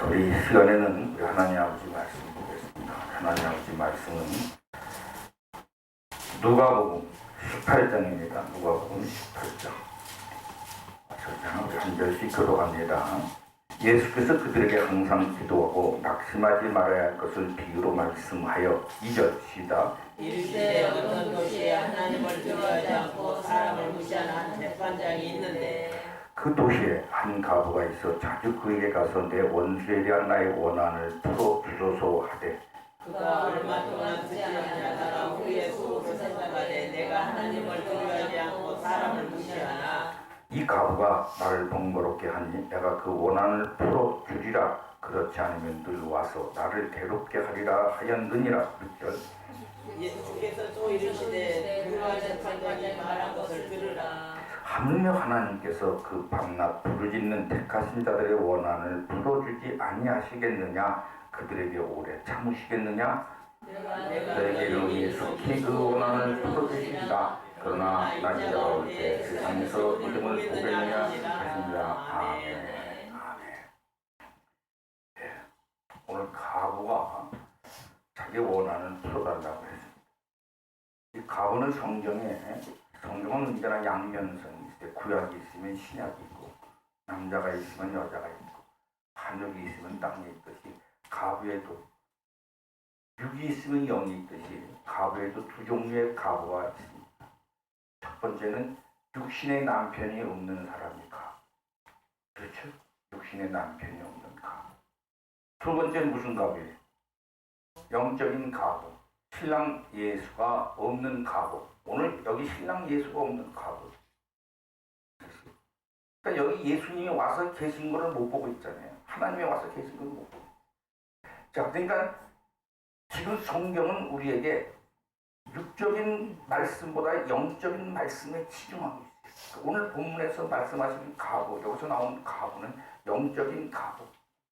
자, 우리 시간에는 우리 하나님 아버지 말씀 보겠습니다. 하나님 아버지 말씀은 누가복음 18장입니다. 누가복음 18장. 우리 한 절씩 교독합니다. 예수께서 그들에게 항상 기도하고 낙심하지 말아야 할 것을 비유로 말씀하여 2절 시작. 이르시되 어떤 도시에 하나님을 두려워하지 않고 사람을 무시하는 한 재판장이 있는데 그 도시에 한 가부가 있어 자주 그에게 가서 내 원수에 대한 나의 원한을 풀어주소서 하되 그가 얼마 동안 듣지 아니하다가 후에 속으로 생각하되 내가 하나님을 두려워하지 않고 사람을 무시하나 이 가부가 나를 번거롭게 하니 내가 그 원한을 풀어주리라. 그렇지 않으면 늘 와서 나를 괴롭게 하리라 하였느니라. 6절. 예수께서 또 이르시되 그러한 재판장이 말한 것을 들으라. 하물며 하나님께서 그 밤낮 부르짖는 택하신 자들의 원한을 풀어주지 아니하시겠느냐. 그들에게 오래 참으시겠느냐. 너에게 이르노니 속히 그 원한을 풀어주시리라. 그러나 나 이제가 올 때 세상에서 믿음을 보겠느냐 하십니다. 아멘. 아멘. 네. 오늘 가부가 자기 원한을 풀어달라고 했습니다. 이 가부는 성경은 언제나 양면성이 있어요. 구약이 있으면 신약이 있고, 남자가 있으면 여자가 있고, 하늘이 있으면 땅이 있듯이 가부에도 육이 있으면 영이 있듯이 가부에도 두 종류의 가부가 있습니다. 첫 번째는 육신의 남편이 없는 사람이 가부. 그렇죠? 육신의 남편이 없는 가부. 두 번째는 무슨 가부예요? 영적인 가부. 신랑 예수가 없는 가부. 오늘 여기 신랑 예수가 없는 가부. 그러니까 여기 예수님이 와서 계신 것을 못 보고 있잖아요. 하나님이 와서 계신 것을 못 보고. 자, 그러니까 지금 성경은 우리에게 육적인 말씀보다 영적인 말씀에 치중하고 있어요. 오늘 본문에서 말씀하신 가부, 여기서 나온 가부는 영적인 가부.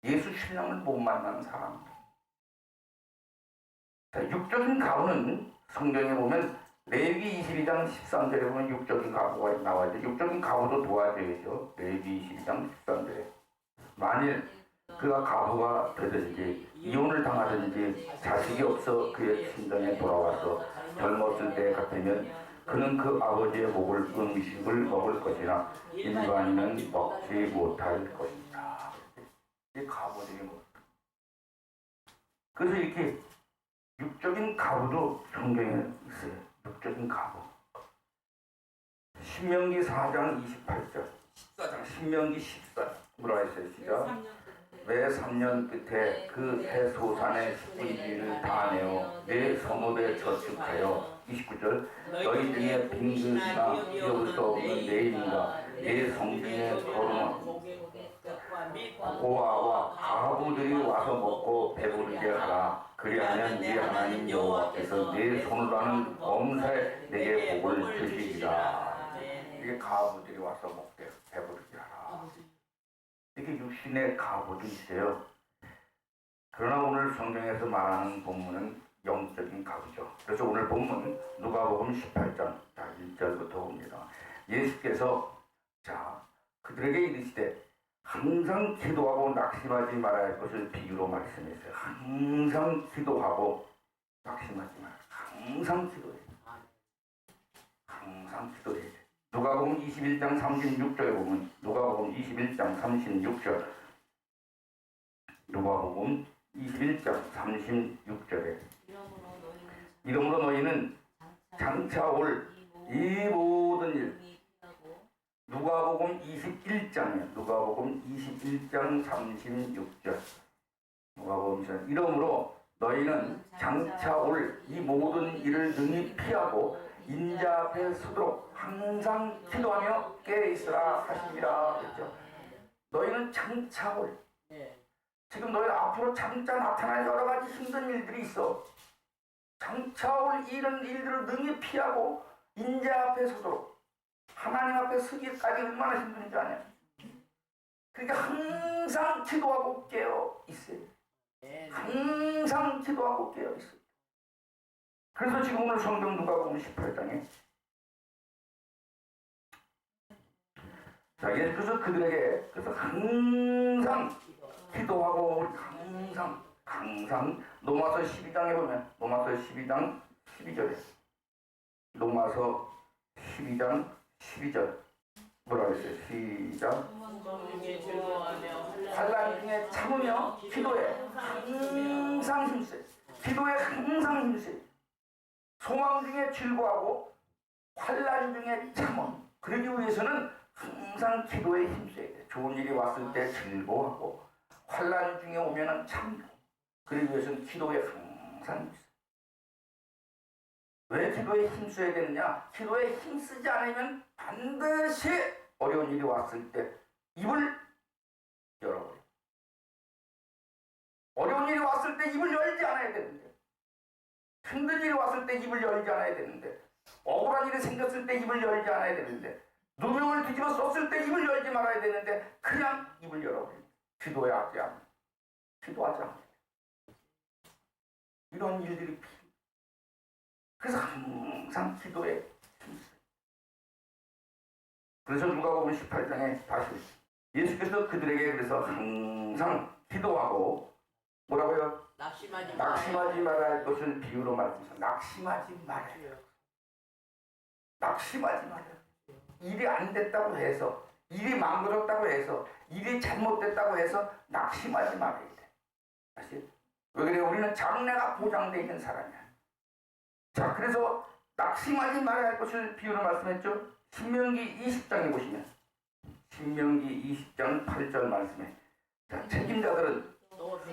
예수 신랑을 못 만나는 사람입니다. 자, 육적인 가부는 성경에 보면 레위기 22장 13절에 보면 육적인 가부가 나와야 돼. 육적인 가부도 도와줘야죠. 레위기 22장 13절에. 만일 그가 가부가 되든지 이혼을 당하든지 자식이 없어 그의 친정에 돌아와서 젊었을 때 같으면 그는 그 아버지의 목을 음식을 먹을 것이나 일반인은 먹지 못할 것이다. 이 가부들이 뭐. 그래서 이렇게 육적인 가부도 성경에 있어요. 육적인 가부. 신명기 4장 28절. 14장 신명기 14장 뭐라 했어요? 시작. 매 3년 끝에 그 해소산의 10분의 1을 다 내어 내 성읍에 저축하여 29절 너희 중에 빈그릇이나 잊어볼 수 없는 내 인과 내 성중에 거름한 고아와 가부들이 와서 먹고 배부르게 하라. 그리하면 네 하나님 여호와께서 네 손으로 하는 범사에 내게 복을 주시리라. 이게 가부들이 와서 먹게 배부르게 하라. 이렇게 육신의 가부도 있어요. 그러나 오늘 성경에서 말하는 본문은 영적인 가부죠. 그래서 오늘 본문 누가복음 18장 1절부터 봅니다. 예수께서 그들에게 이르시되 항상 기도하고 낙심하지 말아야 할 것을 비유로 말씀했어요. 항상 기도하고 낙심하지 말아야 돼. 항상 기도해. 항상 기도해야 돼. 누가복음 21장 36절에 보면 누가복음 21장 36절 누가복음 21장 36절에 이러므로 너희는 장차 올 이 모든 일 누가복음 21장이에요. 누가복음 21장 36절 누가복음 이러므로 너희는 장차 올 이 모든 일을 능히 피하고 인자 앞에 서도록 항상 기도하며 깨어있으라 하시니라. 그렇죠? 너희는 장차 올 지금 너희 앞으로 장차 나타날 여러 가지 힘든 일들이 있어. 장차 올 이런 일들을 능히 피하고 인자 앞에 서도록 하나님 앞에 서기까지 얼마나 힘든지 아냐. 그러니까 항상 기도하고 깨어 있어요. 항상 기도하고 깨어 있어요. 그래서 지금 오늘 성경 누가복음 18장에 그래서 그들에게 항상 기도하고 항상 로마서 12장에 보면 로마서 12장 12절에 로마서 12장 12절 뭐라 그랬어요? 시작. 환난 중에 참으며 기도에 항상 힘쓰. 기도에 항상 힘쓰. 소망 중에 즐거워하고 환난 중에 참음. 그러기 위해서는 항상 기도에 힘써야 돼. 좋은 일이 왔을 때 즐거워하고 환난 중에 오면은 참고. 그러기 위해서는 기도에 항상 힘써. 왜 기도에 힘써야 되느냐? 기도에 힘쓰지 않으면 반드시 어려운 일이 왔을 때 입을 열어버려. 어려운 일이 왔을 때 입을 열지 않아야 되는데, 힘든 일이 왔을 때 입을 열지 않아야 되는데, 억울한 일이 생겼을 때 입을 열지 않아야 되는데, 누명을 뒤집어 썼을 때 입을 열지 말아야 되는데 그냥 입을 열어버려. 기도하지 않아. 기도하지 않아. 이런 일들이 필요해. 그래서 항상 기도에 힘써. 그래서 누가복음 18장에 다시 예수께서 그들에게 그래서 항상 기도하고 뭐라고요? 낙심하지 말아야 할 것을 비유로 말씀하셨어요. 낙심하지 말아요. 낙심하지 말아요. 일이 안 됐다고 해서, 일이 망가졌다고 해서, 일이 잘못됐다고 해서 낙심하지 말아야 돼. 사실 왜 그래요? 우리는 장래가 보장되어 있는 사람이야. 자, 그래서 낙심하지 말아야 할 것을 비유로 말씀했죠. 신명기 20장에 보시면 신명기 20장 8절 말씀에 자, 책임자들은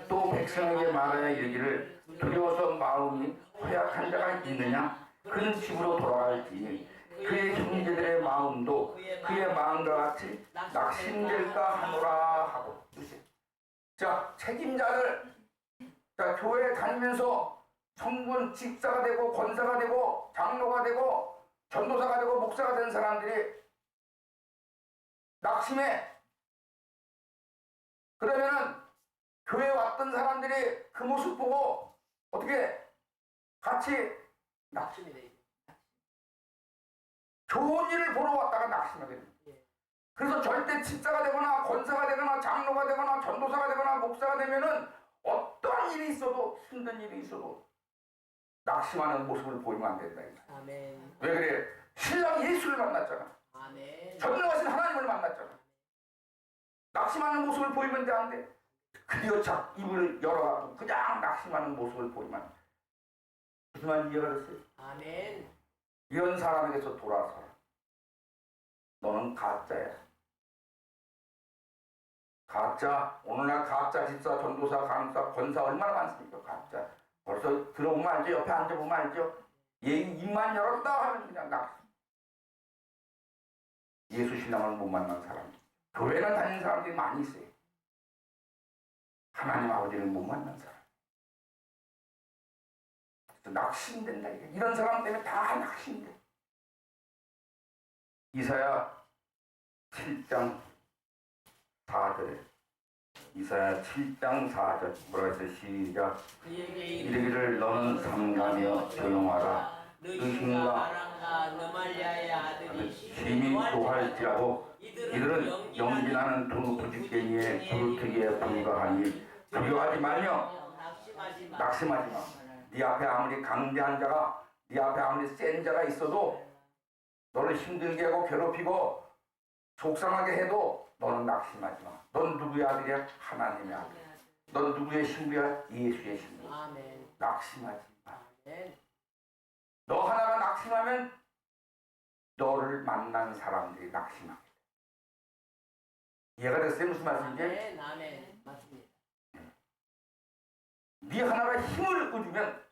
또 백성에게 말하여 이르기를 두려워서 마음이 허약한 자가 있느냐? 그는 집으로 돌아갈지 그의 형제들의 마음도 그의 마음과 같이 낙심될까 하노라 하고. 자, 책임자들, 자, 교회 다니면서 성분 집사가 되고 권사가 되고 장로가 되고 전도사가 되고 목사가 된 사람들이 낙심해. 그러면은 교회에 왔던 사람들이 그 모습 보고 어떻게 같이 낙심이 돼. 좋은 일을 보러 왔다가 낙심하게 됩니다. 그래서 절대 집사가 되거나 권사가 되거나 장로가 되거나 전도사가 되거나 목사가 되면은 어떠한 일이 있어도 힘든 일이 있어도 낙심하는 모습을 보이면 안 된다. 아멘. 왜 그래? 신랑 예수를 만났잖아. 아멘. 전능하신 하나님을 만났잖아. 낙심하는 모습을 보이면 안 돼. 그리고 자 입을 열어가지고 그냥 낙심하는 모습을 보이면 안 돼. 무슨 말인지 이해가 됐어요? 아멘. 이런 사람에게서 돌아서라. 너는 가짜야. 가짜. 오늘날 가짜 집사, 전도사, 강사, 권사 얼마나 많습니까? 가짜. 벌써 들어보면 알죠? 옆에 앉아보면 알죠? 얘 입만 열었다 하면 그냥 낙심. 예수 신앙을 못 만난 사람. 교회를 다니는 사람들이 많이 있어요. 하나님 아버지를 못 만난 사람. 낙심된다. 이런 사람 때문에 다 낙심돼. 이사야 7장 4절에 이사야 7장 4절 뭐라 했어요? 시작. 이르기를 너는 삼가며 조용하라. 그 힘과 느말리아의 아들이 힘이 도할지라도 이들은 영진하는 두 부직갱이의 부르트기에 불과하니 두려워하지 말며 낙심하지 마. 네 앞에 아무리 강대한 자가 네 앞에 아무리 센 자가 있어도 너를 힘들게 하고 괴롭히고 속상하게 해도 너는 낙심하지 마. 넌 누구의 아들이야? 하나님의 아들. 넌 누구의 신부야? 예수의 신부. 낙심하지 마. 너 하나가 낙심하면 너를 만난 사람들이 낙심합니다. 이해가 됐어요? 무슨 말씀인지? 아멘. 맞습니다. 네 하나가 힘을 얻으면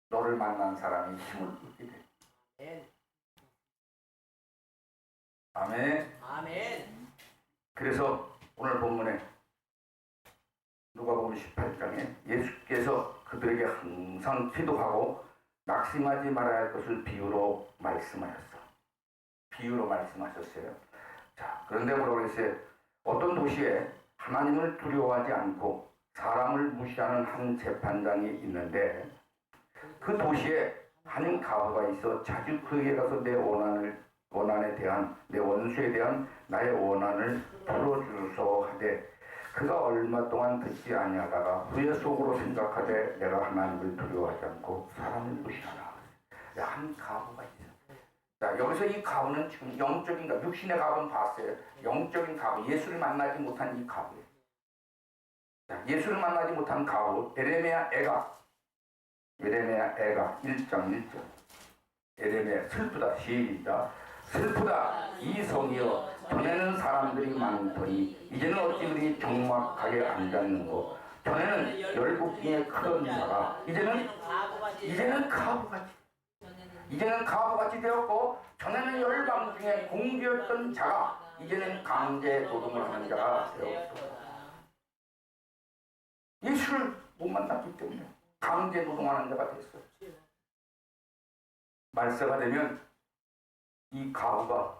너를 만난 사람이 힘을 얻게 돼. 아멘. 아멘. 그래서 오늘 본문에 누가복음 18장에 예수께서 그들에게 항상 기도하고 낙심하지 말아야 할 것을 비유로 말씀하셨어. 비유로 말씀하셨어요. 자, 그런데 뭐라고 했어요? 어떤 도시에 하나님을 두려워하지 않고 사람을 무시하는 한 재판장이 있는데 그 도시에 한 가부가 있어 자주 그에게 가서 내 원한에 대한 내 원수에 대한 나의 원한을 풀어주소 하되 그가 얼마 동안 듣지 아니하다가 후에 속으로 생각하되 내가 하나님을 두려워하지 않고 사람을 무시하라. 한 가부가 있어요. 자, 여기서 이 가부는 지금 영적인 가부, 육신의 가부는 봤어요. 영적인 가부, 예수를 만나지 못한 이 가부예요. 자, 예수를 만나지 못한 가부, 에레미야 애가 1장 1절. 에레미야 슬프다 시작. 슬프다 이 성이여 전에는 사람들이 많더니 이제는 어찌 우리 적막하게 앉았는고. 전에는 열국 중에 크던 자가 이제는 가부같이 되었고, 전에는 열방 중에 공주였던 자가 이제는 강제 노동을 하는 자가 되었다. 예수를 못 만났기 때문에 강제 노동하는 자가 됐어요. 말세가 되면 이 가부가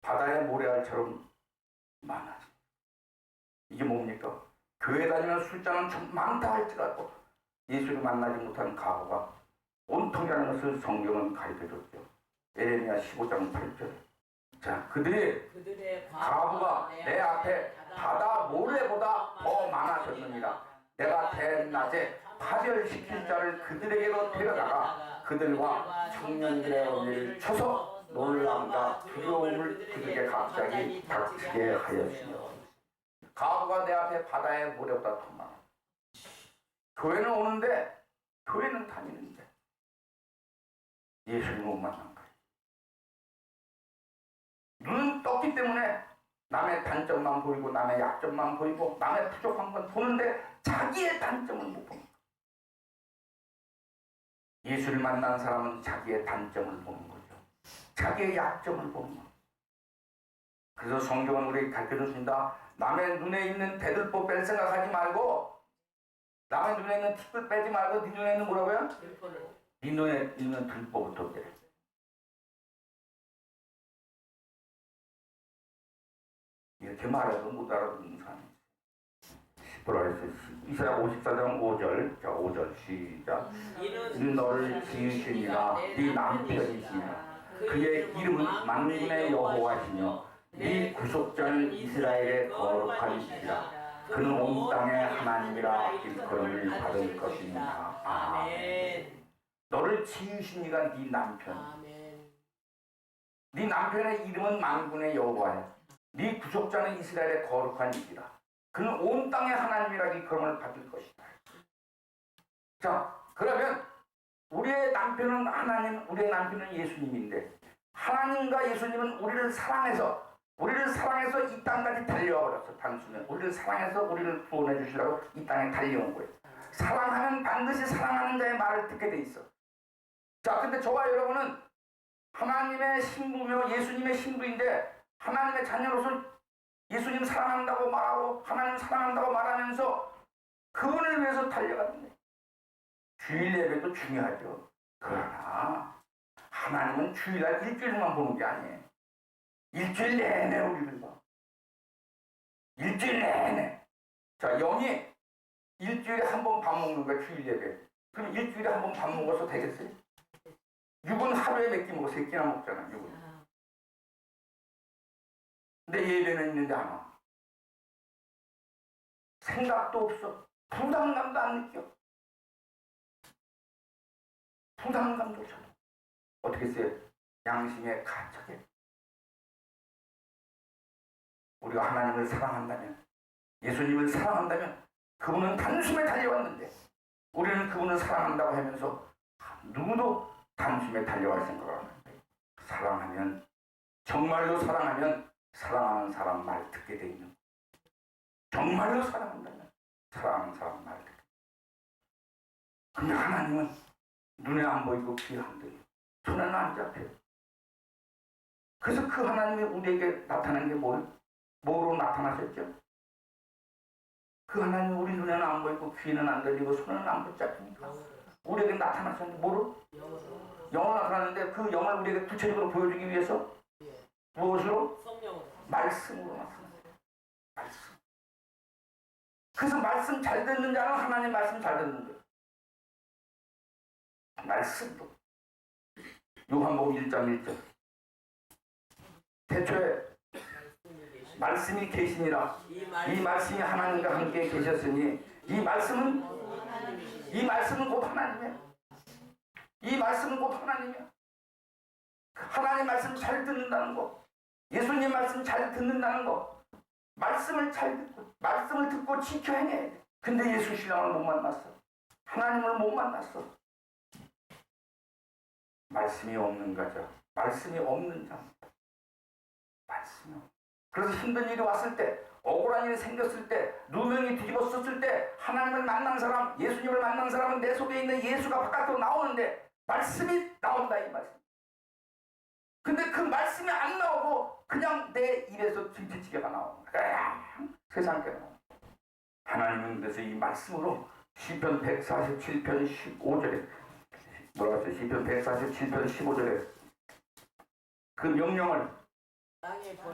바다의 모래알처럼 많아져. 이게 뭡니까? 교회 다니면 숫자는 좀 많다 할지라도 예수를 만나지 못한 가부가 온통이라는 것을 성경은 가르쳐줬죠. 에레미야 15장 8절. 자, 그들의 가부가 내 앞에 바다 모래보다 더 많아졌느니라. 내가 대낮에 파멸시킬 자를 그들에게로 데려다가 그들과 청년들의 언니를 쳐서 놀람과 두려움을 그들에게 갑자기 닥치게 하였으며. 가부가 내 앞에 바다의 모래보다 더 많아. 교회는 오는데, 교회는 다니는데 예수를 못 만난 거예요. 눈은 떴기 때문에 남의 단점만 보이고 남의 약점만 보이고 남의 부족한 건 보는데 자기의 단점을 못 봅니다. 예수를 만난 사람은 자기의 단점을 보는 거죠. 자기의 약점을 보는 거죠. 그래서 성경은 우리에게 가르쳐줬습니다. 남의 눈에 있는 대들보 뺄 생각하지 말고, 남의 눈에 있는 팁을 빼지 말고 네 눈에 있는 뭐라고요? 네 눈에 있는 들보부터 빼. 이렇게 말해도 못 알아듣는 사람이 있어요. 이사야 54장 5절. 자, 5절 시작. 이는 너를 지으시니라 네 남편이시니라. 그의 이름은 만군의 여호와시며 네 구속자는 이스라엘의 거룩한 이시라. 그는 온 땅의 하나님이라 일컬음을 받을 것입니다. 아멘. 너를 지으신 이가 네 남편. 아멘. 네 남편의 이름은 만군의 여호와야. 네 구속자는 이스라엘의 거룩한 이시라. 그는 온 땅의 하나님이라 일컬음을 받을 것이다. 자, 그러면 우리의 남편은 하나님, 우리의 남편은 예수님인데, 하나님과 예수님은 우리를 사랑해서 이 땅까지 달려와 버렸어. 단순히 우리를 사랑해서 우리를 구원해 주시라고 이 땅에 달려온 거예요. 사랑하면 반드시 사랑하는 자의 말을 듣게 돼 있어. 자, 근데 저와 여러분은 하나님의 신부며 예수님의 신부인데, 하나님의 자녀로서 예수님 사랑한다고 말하고 하나님 사랑한다고 말하면서 그분을 위해서 달려갔는데, 주일 예배도 중요하죠. 그러나 하나님은 주일날 일주일만 보는 게 아니에요. 일주일 내내 우리를 봐. 일주일 내내. 자, 영이 일주일에 한 번 밥 먹는 거야, 주일 예배. 그럼 일주일에 한 번 밥 먹어서 되겠어요? 육은 하루에 몇 끼 먹어? 3끼나 먹잖아, 육은. 근데 예배는 있는데 안 와. 생각도 없어. 부담감도 안 느껴. 부담감조차. 어떻게 써요? 양심에 갇혀게. 우리가 하나님을 사랑한다면, 예수님을 사랑한다면, 그분은 단숨에 달려왔는데 우리는 그분을 사랑한다고 하면서 누구도 단숨에 달려갈 생각을 하는데, 사랑하면, 정말로 사랑하면 사랑하는 사람 말 듣게 돼 있는. 정말로 사랑한다면 사랑하는 사람 말 듣게. 근데 하나님은 눈에 안 보이고 귀에 안 들려, 손에는 안 잡혀요. 그래서 그 하나님이 우리에게 나타난 게 뭐로 나타나셨죠? 그 하나님이 우리 눈에는 안 보이고 귀에는 안 들리고 손에는 안 붙잡힙니까? 우리에게 나타나셨는데 뭐로? 영으로 나타났는데, 그 영을 우리에게 구체적으로 보여주기 위해서 무엇으로? 말씀으로 나타났어요. 말씀. 그래서 말씀 잘 듣는 자는 하나님 말씀 잘 듣는 거예요. 말씀도. 요한복음 1장 1절. 태초에 말씀이 계시니라. 이 말씀이 하나님과 함께 계셨으니 이 말씀은 곧 하나님이야. 이 말씀은 곧 하나님이야. 하나님 말씀 잘 듣는다는 거, 예수님 말씀 잘 듣는다는 거, 말씀을 잘 듣고 말씀을 듣고 지켜 행해. 근데 예수 신앙을 못 만났어. 하나님을 못 만났어. 말씀이 없는 거죠. 말씀이 없는 자입니다. 말씀이 없는. 그래서 힘든 일이 왔을 때, 억울한 일이 생겼을 때, 누명이 뒤집어졌을 때 하나님을 만난 사람, 예수님을 만난 사람은 내 속에 있는 예수가 바깥으로 나오는데 말씀이 나온다 이 말씀. 근데 그 말씀이 안 나오고 그냥 내 입에서 김치찌개가 나오는 거야. 세상에 나오는 거야. 하나님은 그래서 이 말씀으로 시편 147편 15절에 뭐라고 했어요? 시편 147편 15절에 그 명령을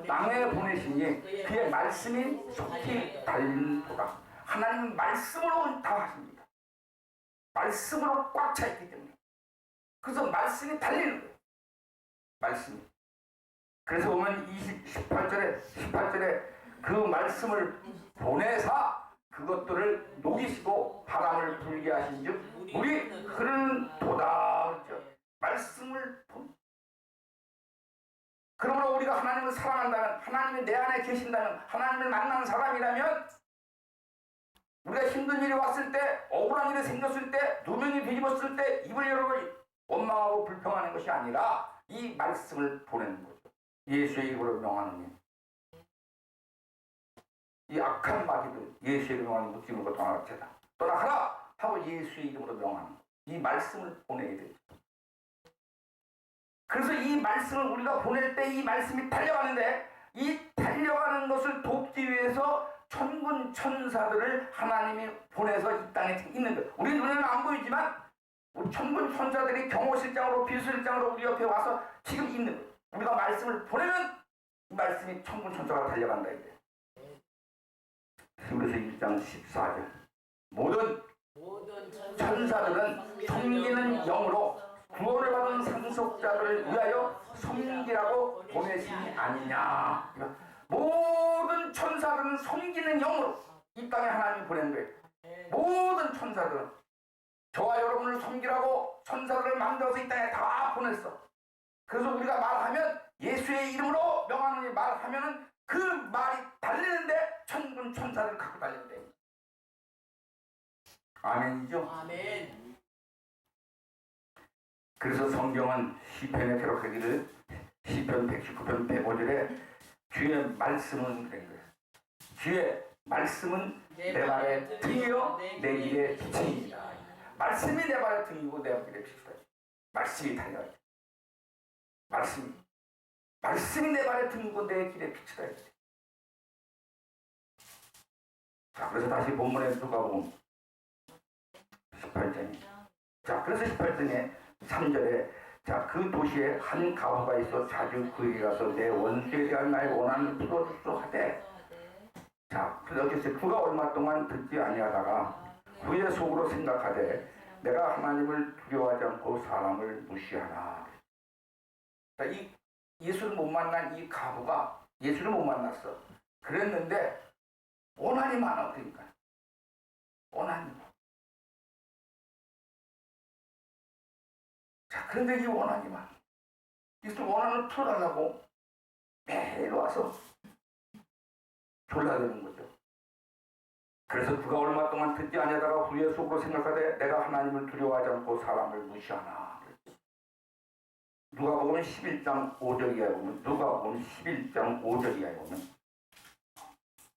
땅에 보내시니 그의 말씀이 속히 달린도다. 하나님은 말씀으로 다 하십니다. 말씀으로 꽉 차 있기 때문에. 그래서 말씀이 달리는 거예요. 말씀이. 그래서 보면 18절에 그 말씀을 보내사 그것들을 녹이시고 바람을 불게 하신 즉 물이 흐르는 도다. 그렇죠? 말씀을 그러므로 우리가 하나님을 사랑한다면, 하나님이 내 안에 계신다면, 하나님을 만난 사람이라면 우리가 힘든 일이 왔을 때, 억울한 일이 생겼을 때, 누명이 뒤집었을 때 입을 열고 원망하고 불평하는 것이 아니라 이 말씀을 보내는 거죠. 예수의 이름으로 명하노니 이 악한 마귀들 예수의 이름으로 명하는 묵지물고 떠나가라 떠나가라 하고 예수의 이름으로 명하는 거. 이 말씀을 보내야 되죠. 그래서 이 말씀을 우리가 보낼 때 이 말씀이 달려가는데 이 달려가는 것을 돕기 위해서 천군 천사들을 하나님이 보내서 이 땅에 있는 거예요. 우리 눈에는 안 보이지만 우리 천군 천사들이 경호실장으로 비서실장으로 우리 옆에 와서 지금 있는 거예요. 우리가 말씀을 보내면 이 말씀이 천군 천사가 달려간다 이제. 히브리서 1장 14절 모든 천사들은 섬기는 영으로 구원을 받은 상속자들을 위하여 섬기라고 보내심이 아니냐. 모든 천사들은 섬기는 영으로 이 땅에 하나님이 보낸 거예요. 모든 천사들은 저와 여러분을 섬기라고 천사들을 만들어서 이 땅에 다 보냈어. 그래서 우리가 말하면 예수의 이름으로 명하노니 말하면은 그 말이 달리는데 천군 천사를 갖고 달린대. 아멘이죠? 아멘. 그래서 성경은 시편에 기록하기를 시편 119편 105절에 주의 말씀은 그런 거예요. 주의 말씀은 내 발의 등이요 내 길의 빛입니다. 말씀이 내 발의 등이고 내 길의 빛이다. 말씀이 달려야 돼. 말씀이 내 발의 등이고 내 길의 빛이다. 자, 그래서 다시 본문에 누가복음 18장에 자, 그래서 18장에 3절에 자, 그 도시에 한 가부가 있어 자주 그에게 가서 내 원수에 대한 나의 원한을 풀어주소 하되 자, 그래서 어쨌든 그가 얼마 동안 듣지 아니하다가 그의 속으로 생각하되 내가 하나님을 두려워하지 않고 사람을 무시하나. 자, 이 예수를 못 만난 이 가부가 예수를 못 만났어. 그랬는데 원한이 많아. 그러니까 원한이 많아. 자, 그런데 이 원한이 많아. 예수 원한을 풀어달라고 매일 와서 졸라대는 거죠. 그래서 그가 얼마 동안 듣지 아니하다가 후에 속으로 생각하되 내가 하나님을 두려워하지 않고 사람을 무시하나. 누가복음 11장 5절 이하에 보면 누가복음 11장 5절 이하에 보면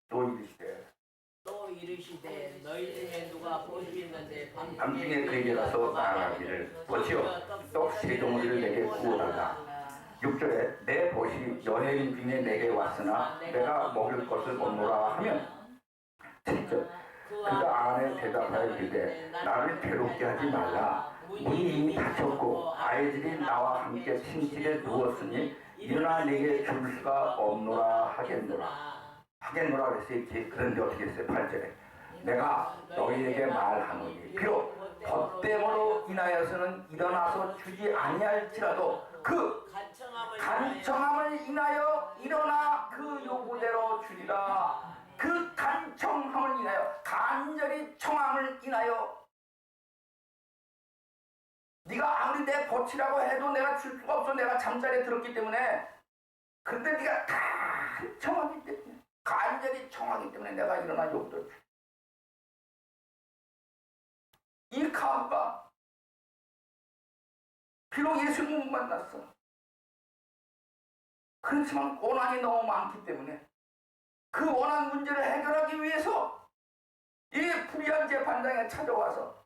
또 이르시되 너희 중에 누가 보시 있는데 밤중에 그에게 가서 말하기를 어찌요 떡 세 덩어리를 내게 구워달라. 6절에 내 벗이 연예인 중에 내게 왔으나 내가 먹을 것을 없노라 하면 7절 그가 안에 대답하여 이르되 나를 괴롭게 하지 말라. 문이 이미 닫혔고 아이들이 나와 함께 침실에 누웠으니 일어나 내게 줄 수가 없노라 하겠노라 그랬어요. 그런데 어떻게 했어요? 8절에 내가 너희에게 말하노니 비록 벗됨으로 인하여서는 일어나서 주지 아니할지라도 그 간청함을 인하여 일어나 그 요구대로 주리라. 그 간청함을 인하여, 간절히 청함을 인하여, 네가 아무리 내 버티라고 해도 내가 줄 수가 없어. 내가 잠자리에 들었기 때문에. 근데 네가 간청하기 때문에, 간절히 청하기 때문에 내가 일어나 요구대로 주리라. 이 가부가 비록 예수님을 못 만났어. 그렇지만 원한이 너무 많기 때문에 그 원한 문제를 해결하기 위해서 이 불의한 재판장에 찾아와서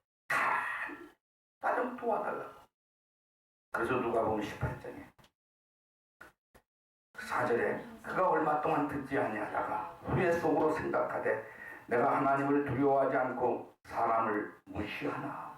나 좀 도와달라고. 그래서 누가복음 18장에 4절에 그가 얼마 동안 듣지 아니하다가 후회 속으로 생각하되 내가 하나님을 두려워하지 않고 사람을 무시하나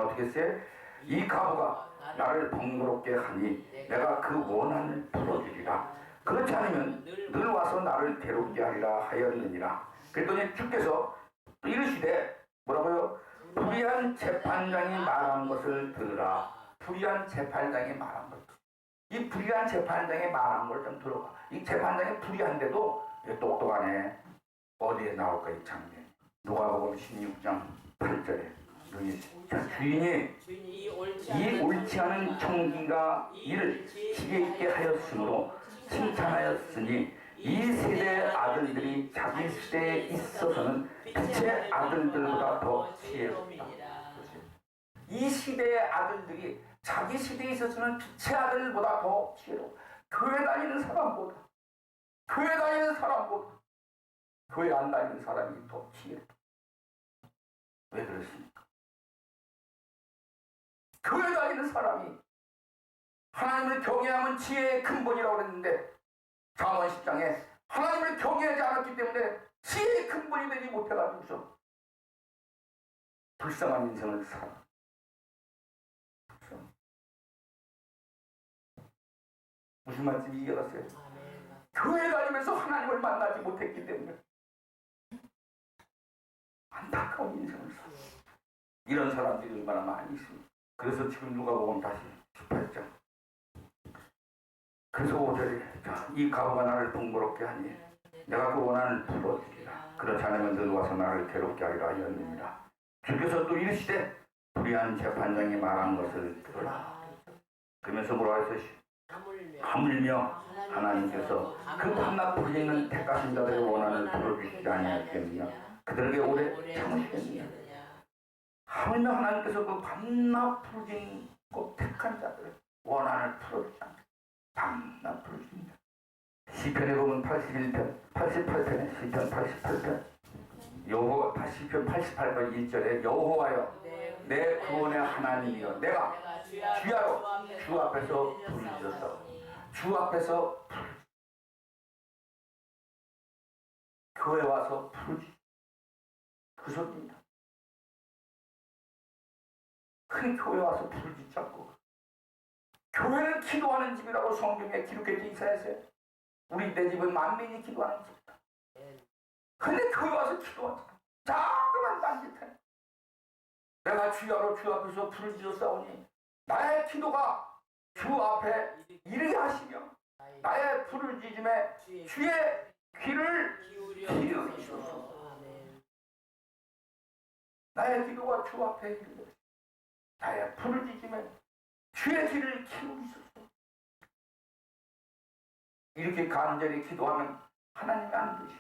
어떻게 했어요? 이 가부가 나를 번거롭게 하니 내가 그 원한을 풀어주리라. 그렇지 않으면 늘 와서 나를 괴롭게 하리라 하였느니라. 그랬더니 주께서 이르시되 뭐라고요? 불의한 재판장이 말한 것을 들으라. 불의한 재판장이 말한 것. 이 불의한 재판장이 말한 걸 좀 들어봐. 이 재판장이 불의한데도 똑똑하네. 어디에 나올까 이 장면? 누가복음 16장 8절에 주인이 이 옳지 않은 청기가 이를 지혜 있게 하였으므로 칭찬하였으니 이 세대의 아들들이 자기 시대에 있어서는 빛의 아들들보다 더 지혜롭다. 이 시대의 아들들이 자기 시대에 있어서는 빛의 아들보다 더 지혜롭다. 교회 다니는 사람보다, 교회 안 다니는 사람이 더 지혜롭다. 왜 그렇습니까? 교회 다니는 사람이 하나님을 경외하면 지혜의 근본이라고 그랬는데 잠언 10장에 하나님을 경외하지 않았기 때문에 지혜의 근본이 되지 못해가지고서 불쌍한 인생을 살아. 무슨 말씀인지 이해갔어요? 교회 다니면서 하나님을 만나지 못했기 때문에 안타까운 인생을 살아. 이런 사람들이 얼마나 많이 있습니다. 그래서 지금 누가복음 다시 18장. 그래서 5절에 이 가부가 나를 번거롭게 하니 내가 그 원한을 풀어주리라. 그렇지 않으면 늘 와서 나를 괴롭게 하리라 하였느니라. 주께서 또 이르시되 불의한 재판장이 말한 것을 들으라. 그러면서 뭐라 했어요? 하물며 하나님께서 그 밤낮 부르짖는 택하신 자들의 원한을 풀어주시지 아니하겠느냐. 그들에게 오래 참으시겠느냐. 하물며 하나님께서 그 밤낮 부르짖고 택한 자들의 원한을 풀어주지 않겠느냐. 밤낮 부르짖는다. 시편에 보면 81편, 88편에 시편 88편 여호와 시편 88편 1절에 여호와여 내 구원의 하나님이여 내가 주야로 주 앞에서 부르짖었다. 주 앞에서 교회 와서 부르짖 그 소리입니다. 큰 교회 와서 부르짖지 않고 교회는 기도하는 집이라고 성경에 기록했지 이사야서에. 내 집은 만민이 기도하는 집이다. 근데 교회 와서 기도하잖아. 자꾸만 딴짓해. 내가 주야로 주 앞에서 부르짖었사오니 나의 기도가 주 앞에 이르게 하시며 나의 부르짖음에 주의 귀를 기울이소서. 나의 기도가 주 앞에 이르게 나의 부르짖음에 주의 귀를 기울이소서. 이렇게 간절히 기도하면 하나님이 안 들으시.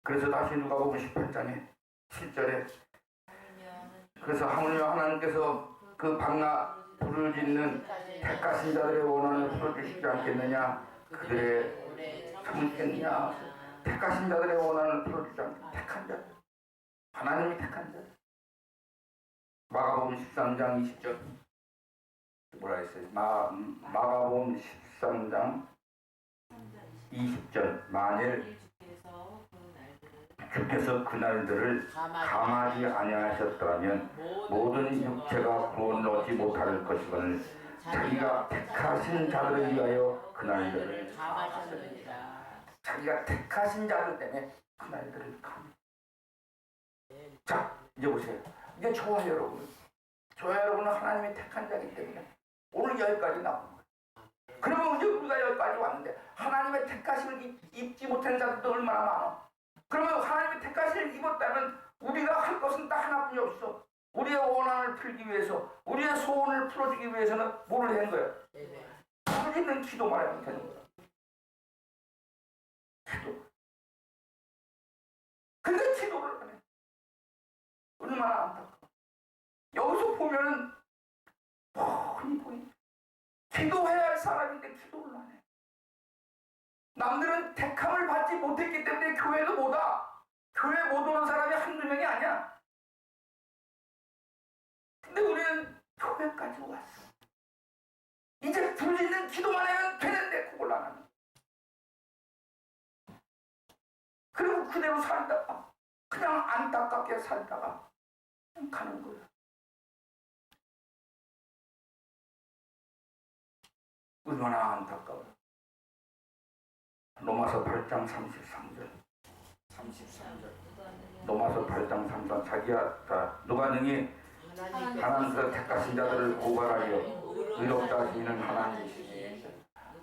그래서 다시 누가복음 18장에 7절에 그래서 하물며 하나님께서 그 밤낮 부르짖는 택하신 자들의 원한을 풀어주시지 않겠느냐. 그들의 참으시겠느냐. 택하신 자들의 원한을 풀어주지 않겠느냐. 택한 자들, 하나님이 택한 자들. 마가복음 13장 20절 뭐라 했어요? 마가복음 13장 20절 만일 주께서 그날들을 감하지 아니하셨더라면 모든 육체가 구원을 얻지 못할 것이거늘 자기가 택하신 자들을 위하여 그날들을 감하셨느니라. 자기가 택하신 자들 때문에 그날들을 감합니다. 자, 이제 보세요. 이제 좋아요, 여러분. 저와 여러분은 하나님의 택한 자이기 때문에 오늘 여기까지 나온 거예요. 그러면 이제 우리가 여기까지 왔는데 하나님의 택하심을 입지 못한 자들도 얼마나 많아. 그러면 하나님의 택하심을 입었다면 우리가 할 것은 딱 하나뿐이 없어. 우리의 원한을 풀기 위해서, 우리의 소원을 풀어주기 위해서는 뭘 하는 거야? 부르짖는 기도만 하면 되는 거야. 기도. 근데 기도를 안 해. 얼마나 안타까워. 여기서 보면은 뻔히 보이. 기도해야 할 사람인데 기도를 안 해. 남들은 택함을 받지 못했기 때문에 교회도 못 와. 교회 못 오는 사람이 한두 명이 아니야. 근데 우리는 교회까지 왔어. 이제 부르짖는 기도만 하면 되는데 그걸 안 하는. 그리고 그대로 살다가 그냥 안타깝게 살다가 그냥 가는 거야. 얼마나 안타까워. 로마서 8장 33절. 로마서 8장 33절. 자기야, 누가 능히 하나님께서 택하신 자들을 고발하려 의롭다 하시는 하나님이시니.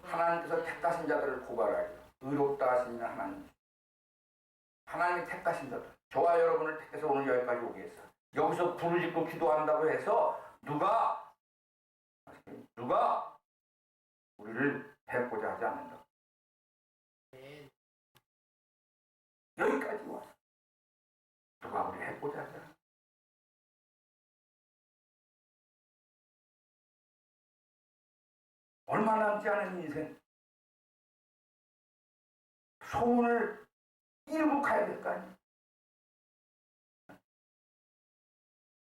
하나님께서 택하신 자들을 고발하려 의롭다 하시는 하나님. 하나님이 택하신 자들. 저와 여러분을 택해서 오늘 여기까지 오게 했어. 여기서 부르짖고 기도한다고 해서 누가 우리를 해고자 하지 않는다. 여기까지 왔어. 누가 우리 해고자 하지 않는다. 얼마 남지 않은 인생. 소원을 이루고 가야 될 거 아니야.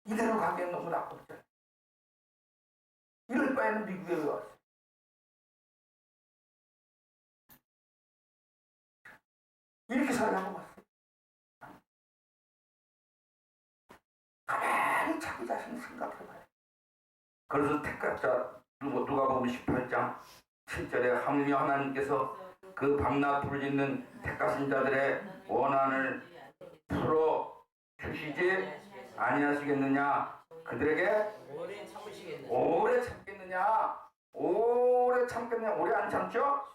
이대로 가기엔 너무 나쁘잖아. 이럴 바에는 미국에 왜 왔어? 이렇게 살라고 왔어. 가만히 자기 자신을 생각해봐요. 그래서 택각자 누가복음 18장 7절에 하물며 하나님께서 그 밤낮 부르짖는 택하신 자들의 원한을 풀어 주시지 아니하시겠느냐. 그들에게 오래 참겠느냐. 오래 안 참죠?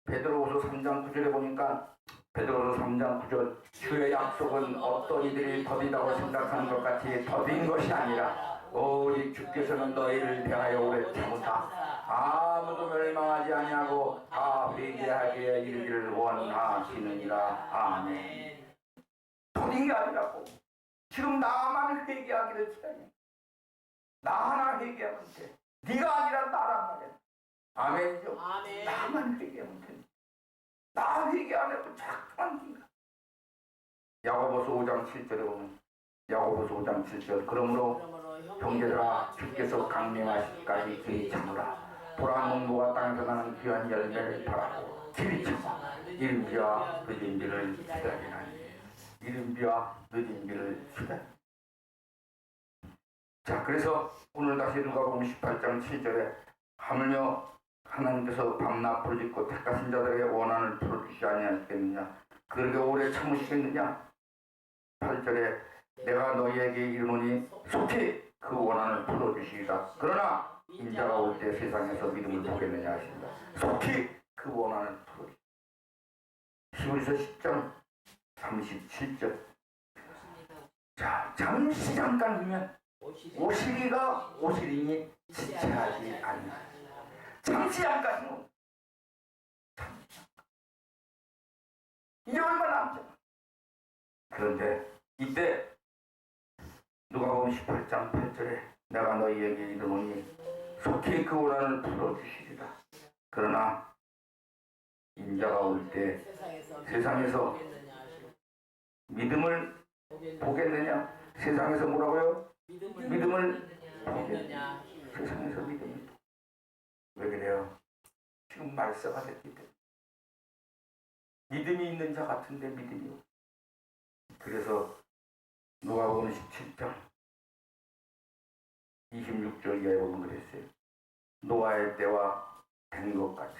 베드로후서 3장 9절에 보니까 베드로후서 3장 9절 주의 약속은 어떤 이들이 더디다고 생각하는 것 같이 더딘 것이 아니라 오직 주께서는 너희를 대하여 오래 참으사 아무도 멸망하지 아니하고 다 회개하게 이르기를 원하시느니라. 아멘. 더딘 게 아니라고. 지금 나만 회개하기를 기다려. 나 하나 회개하면 돼. 네가 아니라 나란 말이야. 아멘이죠? 아멘. 나만 회개하면 돼. 나 회개 안 해도 자꾸만 긴가. 야고보서 5장 7절에 보면 야고보서 5장 7절 그러므로 형제들아 주께서 강림하시기까지 길이 참으라. 보라 농부가 땅에서 나는 귀한 열매를 바라고 길이 참아 이른비와 늦은비를 기다리나니. 이른비와 늦은비를 기다리. 자, 그래서 오늘 다시 누가복음 18장 7절에 하물며 하나님께서 밤낮 부르짖고 택하신 자들의 원한을 풀어주시지 아니하시겠느냐. 그렇게 오래 참으시겠느냐. 8절에 내가 너희에게 이르노니 속히 그 원한을 풀어주시리라. 그러나 인자가 올 때 세상에서 믿음을 보겠느냐 하신다. 속히 그 원한을 풀어주시리라. 히브리서 10장 37절. 자, 잠깐 보면 오시리가 오시리니 지체하지 않나. 잠시 잠깐이요. 이제 얼마 남지 않아. 그런데 이때 누가복음 18장 8절에 내가 너희에게 이르노니 속히 그 원한을 풀어주시리라. 그러나 인자가 올 때 세상에서 믿음을 보겠느냐. 세상에서 뭐라고요? 믿음을 보겠느냐. 세상에서 믿음을. 왜 그래요? 지금 말세가 됐기 때문에. 믿음이 있는 자 같은데 믿음이 없어. 그래서 누가복음 17장 26절 이하에 보면 그랬어요. 노아의 때와 된 것 같이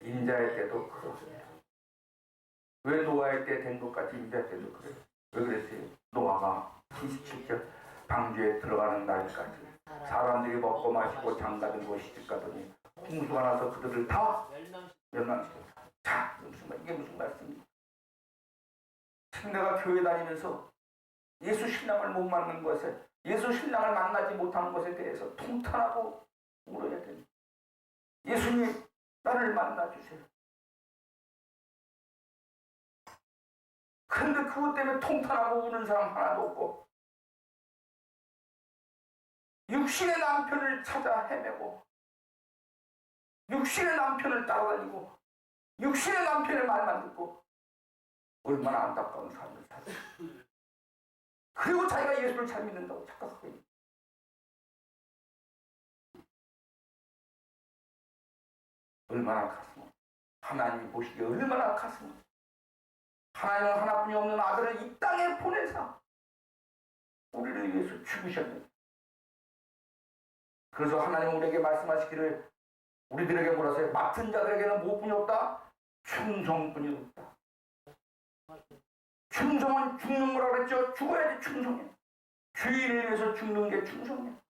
인자의 때도 그렇습니다. 왜 노아의 때 된 것 같이 인자의 때도 그래요? 왜 그랬어요? 노아가 27절 방주에 들어가는 날까지 사람들이 먹고 마시고 장가들고 시집가더니 홍수가 나서 그들을 다 멸망시켰다. 자, 이게 무슨 말씀입니까? 지금 내가 교회 다니면서 예수 신랑을 못 만난 것에, 예수 신랑을 만나지 못한 것에 대해서 통탄하고 울어야 됩니다. 예수님, 나를 만나주세요. 그런데 그것 때문에 통탄하고 우는 사람 하나도 없고, 육신의 남편을 찾아 헤매고, 육신의 남편을 따라다니고, 육신의 남편의 말만 듣고, 얼마나 안타까운 삶을 살아요. 그리고 자기가 예수를 잘 믿는다고 착각하고 있는. 얼마나 가슴, 하나님이 보시기에 얼마나 가슴. 하나님은 하나뿐이 없는 아들을 이 땅에 보내사 우리를 위해서 죽으셨는데, 그래서 하나님 우리에게 말씀하시기를, 우리들에게 뭐라서요? 맡은 자들에게는 무엇뿐이 없다? 충성뿐이 없다. 충성은 죽는 거라 그랬죠? 죽어야지 충성이야. 주의를 위해서 죽는 게 충성이야.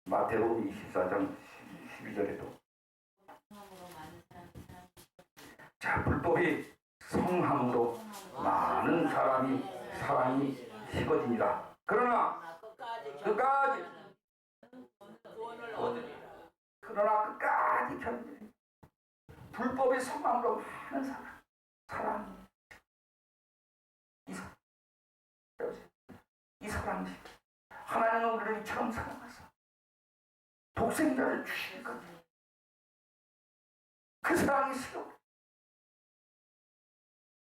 마태복음 24장 12절에도 자, 불법이 성함으로 많은 사람이 식어지니라. 그러나 끝까지 견디는, 불법이 성함으로 많은 사람이 이 사람이 하나님은 우리를 이처럼 사랑하사 독생자를 주시니까지 그 사랑이 싫어.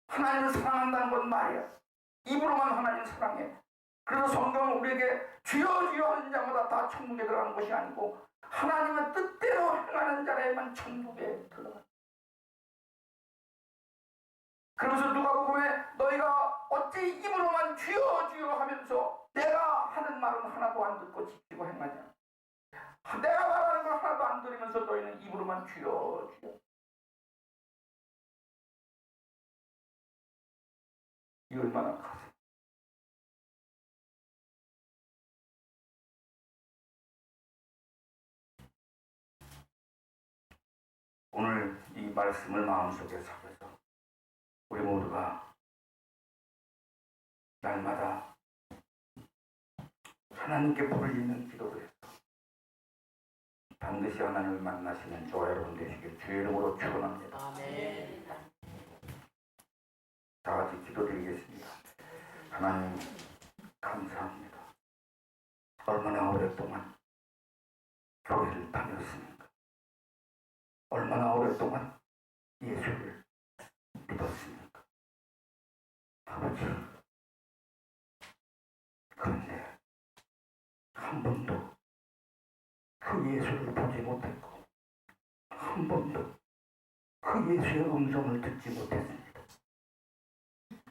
하나님을 사랑한다는 건 말이야. 입으로만 하나님을 사랑해. 그래서 성경은 우리에게 주여 주여 하는 자마다 다 천국에 들어가는 것이 아니고 하나님의 뜻대로 행하는 자에만 천국에 들어간다. 그래서 누가복음에 너희가 어찌 입으로만 주여 주여 하면서 내가 하는 말은 하나도 안 듣고 지키고 행하냐. 내가 말하는 걸 하나도 안 들으면서 너희는 입으로만 주여 주여. 이 얼마나 가슴. 오늘 이 말씀을 마음속에 새겨서 우리 모두가 날마다 하나님께 부르짖는 기도를 해서 반드시 하나님을 만나시는 저와 여러분 되시길 주의 이름으로 축원합니다. 아멘. 다 같이 기도드리겠습니다. 하나님 감사합니다. 얼마나 오랫동안 교회를 다녔습니까? 얼마나 오랫동안 예수를 믿었습니까? 아버지, 그런데 한 번도 그 예수를 보지 못했고 한 번도 그 예수의 음성을 듣지 못했습니다.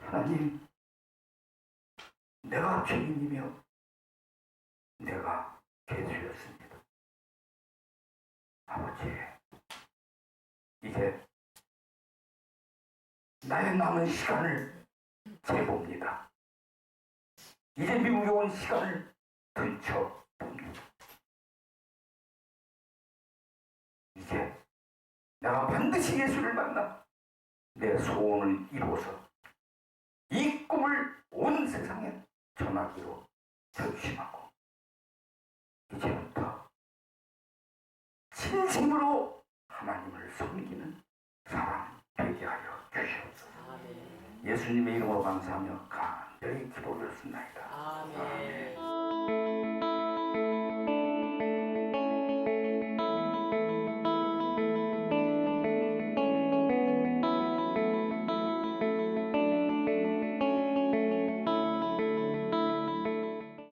하나님, 내가 죄인이며 내가 죄수였습니다. 아버지, 이제 나의 남은 시간을 재봅니다. 이제 미국에 온 시간을 들춰봅니다. 이제 내가 반드시 예수를 만나 내 소원을 이루어서 이 꿈을 온 세상에 전하기로 결심하고 이제부터 진심으로 하나님을 섬기는 사람 되게 하여 주시옵소서. 예수님의 이름으로 감사하며 간절히 기도를 드렸습니다. 아멘.